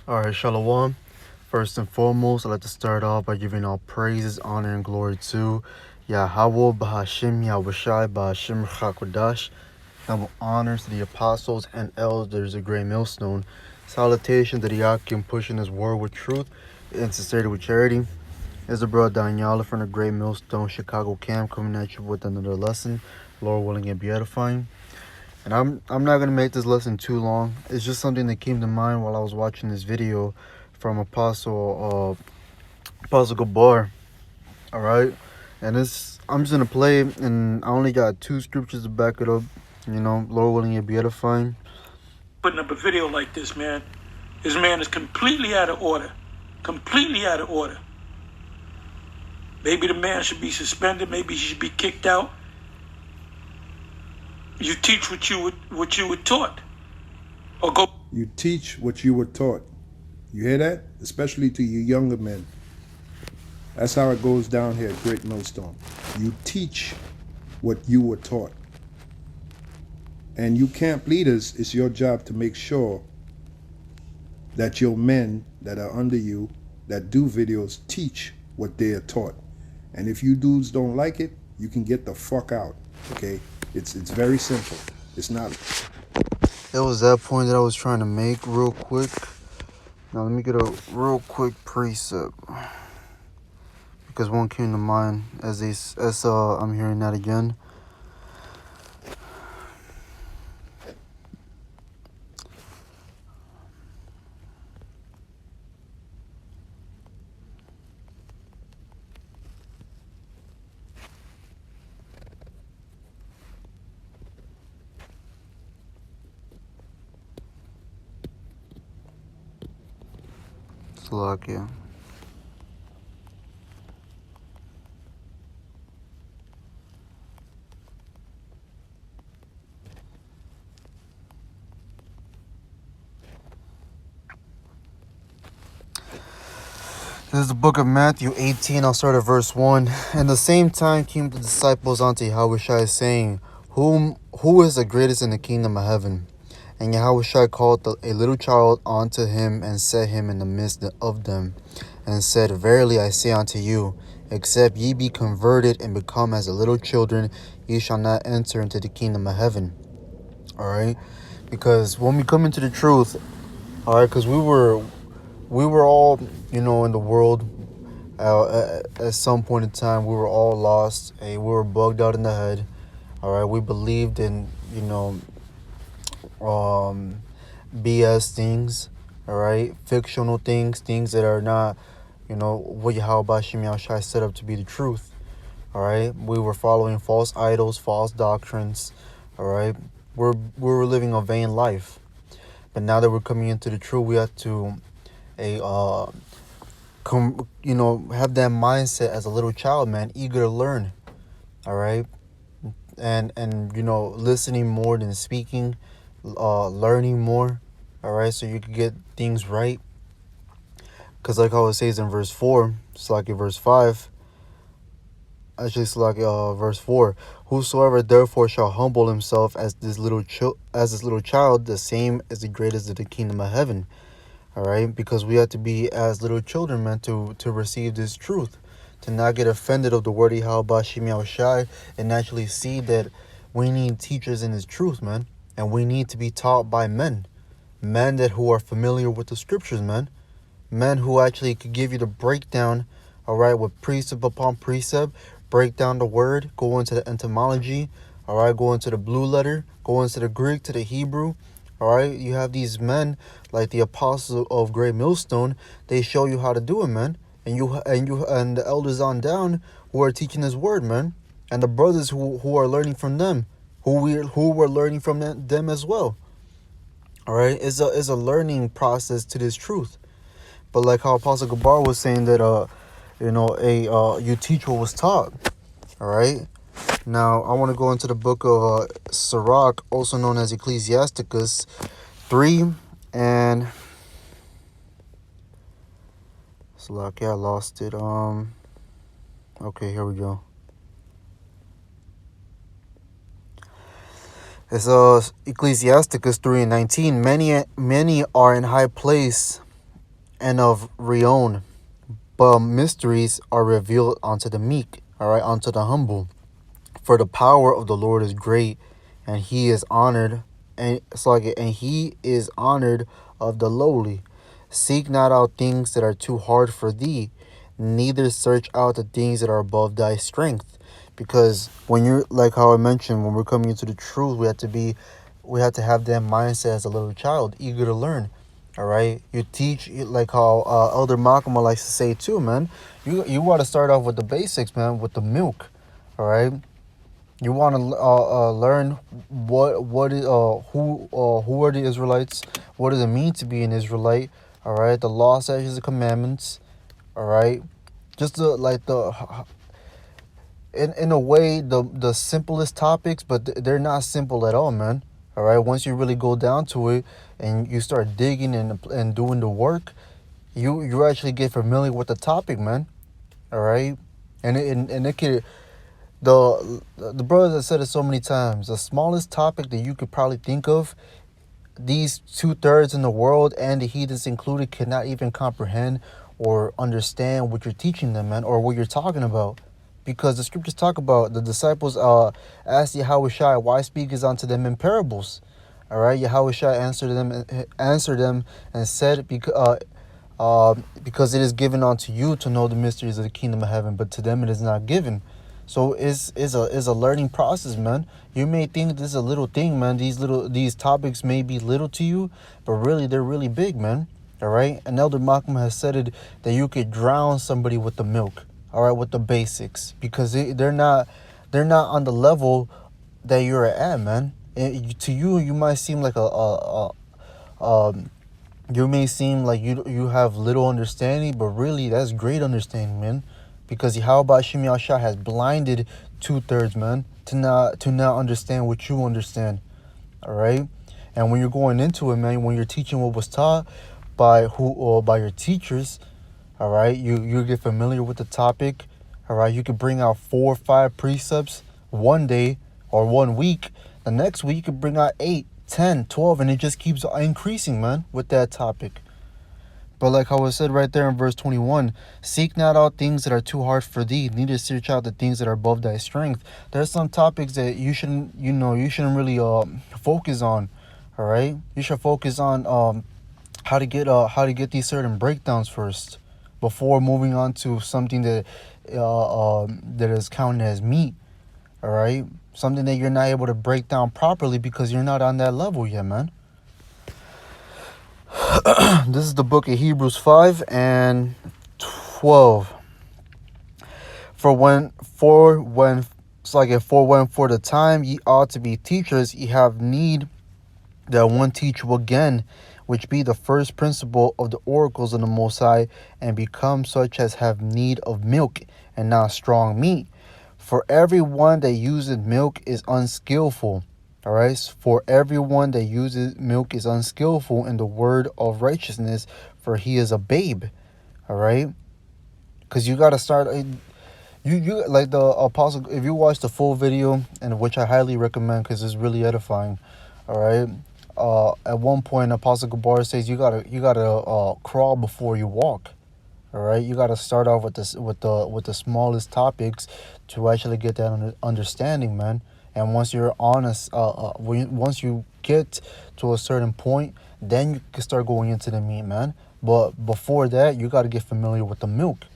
Alright, Shalom. First and foremost, I'd like to start off by giving all praises, honor, and glory to Yahweh, Bahashim, Yahushai, Bahashim, Chakodash. Double honors to the apostles and elders of Great Millstone. Salutation to the Yakim pushing his word with truth and sincerity with charity. It's the brother Daniela from the Great Millstone Chicago camp coming at you with another lesson. Lord willing and be edifying. And I'm not gonna make this lesson too long. It's just something that came to mind while I was watching this video from Apostle Gabar. All right, and I'm just gonna play it, and I only got two scriptures to back it up. Lord willing, it be edifying. Putting up a video like this, man. This man is completely out of order. Completely out of order. Maybe the man should be suspended. Maybe he should be kicked out. You teach what you were taught, or go. You teach what you were taught. You hear that? Especially to you younger men. That's how it goes down here at Great Millstone. You teach what you were taught. And you camp leaders, it's your job to make sure that your men that are under you that do videos teach what they are taught. And if you dudes don't like it, you can get the fuck out. Okay? It's very simple. It's not. It was that point that I was trying to make real quick. Now let me get a real quick precept because one came to mind as I'm hearing that again. Slovakia. This is the book of Matthew 18. I'll start at verse 1. And the same time came the disciples unto Yahushua, saying, Who is the greatest in the kingdom of heaven? And Yahushua called a little child unto him, and set him in the midst of them, and said, Verily I say unto you, except ye be converted and become as the little children, ye shall not enter into the kingdom of heaven. Alright? Because when we come into the truth, alright, because we were all, in the world at some point in time. We were all lost. We were bugged out in the head. All right, we believed in, BS things. All right, fictional things that are not, what Yahweh Shai set up to be the truth. All right, we were following false idols, false doctrines. All right, we were living a vain life. But now that we're coming into the truth, we have to have that mindset as a little child, man, eager to learn. All right, and listening more than speaking, learning more. All right, so you can get things right. Because like how it says in verse 4, it's like in verse 5. Actually, it's like verse 4. Whosoever therefore shall humble himself as this little child, the same is the greatest of the kingdom of heaven. All right, because we have to be as little children, man, to receive this truth, to not get offended of the word of Yahweh Shai, and actually see that we need teachers in this truth, man, and we need to be taught by men who are familiar with the scriptures, men who actually could give you the breakdown, all right, with precept upon precept, break down the word, go into the etymology, all right, go into the blue letter, go into the Greek to the Hebrew. All right, you have these men like the apostles of Great Millstone. They show you how to do it, man. And the elders on down who are teaching His word, man. And the brothers who are learning from them, who were learning from them as well. All right, it's a learning process to this truth. But like how Apostle Gabar was saying that you teach what was taught. All right. Now, I want to go into the book of Sirach, also known as Ecclesiasticus 3, and I lost it. Okay, here we go. It's Ecclesiasticus 3:19. Many are in high place, and of Rion, but mysteries are revealed unto the meek, all right, unto the humble. For the power of the Lord is great, and he is honored, and he is honored of the lowly. Seek not out things that are too hard for thee, neither search out the things that are above thy strength. Because when you're, like how I mentioned, when we're coming into the truth, we have to have that mindset as a little child, eager to learn. All right, you teach, like how Elder Malcolm likes to say too, man. You want to start off with the basics, man, with the milk. All right, you want to learn what is who are the Israelites? What does it mean to be an Israelite? All right, the law, statutes, the commandments. All right, just like the in a way the simplest topics, but they're not simple at all, man. All right, once you really go down to it and you start digging and doing the work, you actually get familiar with the topic, man. All right, and it could the brothers have said it so many times. The smallest topic that you could probably think of, these 2/3 in the world and the heathens included cannot even comprehend or understand what you're teaching them, man, or what you're talking about. Because the scriptures talk about the disciples asked Yahushua, why speakest unto them in parables? All right, Yahushua answered them and said, because it is given unto you to know the mysteries of the kingdom of heaven, but to them it is not given. So it's a learning process, man. You may think this is a little thing, man. These topics may be little to you, but really they're really big, man. All right. And Elder Malcolm has said it that you could drown somebody with the milk. All right, with the basics, because they're not on the level that you're at, man. To you, you might seem like you may seem like you have little understanding, but really that's great understanding, man. Because Yahweh Shem Yahshua has blinded 2/3, man, to not understand what you understand. All right, and when you're going into it, man, when you're teaching what was taught by your teachers, all right, you get familiar with the topic. All right, you could bring out 4 or 5 precepts one day or 1 week. The next week you could bring out 8, 10, 12, and it just keeps increasing, man, with that topic. But like how it said right there in verse 21, seek not out things that are too hard for thee, neither search out the things that are above thy strength. There's some topics that you shouldn't really focus on. All right, you should focus on how to get these certain breakdowns first, before moving on to something that that is counted as meat. All right, something that you're not able to break down properly because you're not on that level yet, man. This is the book of Hebrews 5 and 12. For when for the time ye ought to be teachers, ye have need that one teach you again, which be the first principle of the oracles of the Most High, and become such as have need of milk and not strong meat. For everyone that uses milk is unskillful. All right. For everyone that uses milk is unskillful in the word of righteousness, for he is a babe. All right. Because you got to start. You like the apostle. If you watch the full video, and which I highly recommend because it's really edifying. All right. At one point, Apostle Gabar says you gotta crawl before you walk. All right, you gotta start off with the smallest topics to actually get that understanding, man. And once you're honest, once you get to a certain point, then you can start going into the meat, man. But before that, you gotta get familiar with the milk.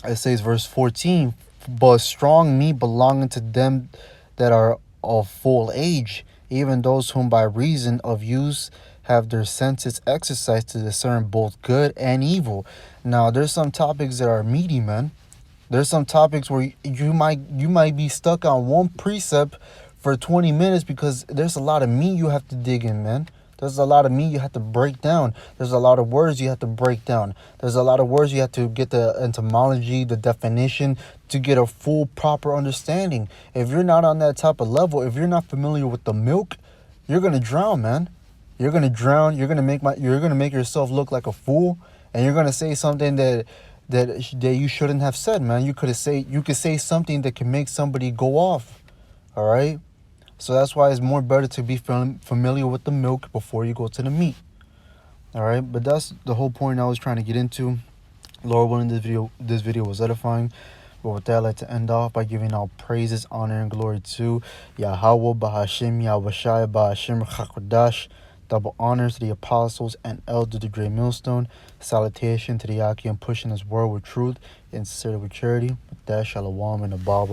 It says, verse 14, but strong meat belonging to them that are of full age, even those whom by reason of use have their senses exercised to discern both good and evil. Now, there's some topics that are meaty, man. There's some topics where you might be stuck on one precept for 20 minutes because there's a lot of meat you have to dig in, man. There's a lot of meat you have to break down. There's a lot of words you have to break down. There's a lot of words you have to get the etymology, the definition, to get a full, proper understanding. If you're not on that type of level, if you're not familiar with the milk, you're gonna drown, man. You're gonna drown. You're gonna make yourself look like a fool, and you're gonna say something that you shouldn't have said, man. You could say something that can make somebody go off. All right. So that's why it's more better to be familiar with the milk before you go to the meat. All right, but that's the whole point I was trying to get into. Lord willing, this video was edifying. But with that, I'd like to end off by giving all praises, honor, and glory to Yahweh, Bahashim, Yahweh Bahashim, Chakodash. Double honors to the apostles and elders of the Great Millstone. Salutation to the Yaki and pushing this world with truth and sincerity with charity. With that, Shalom and Abba.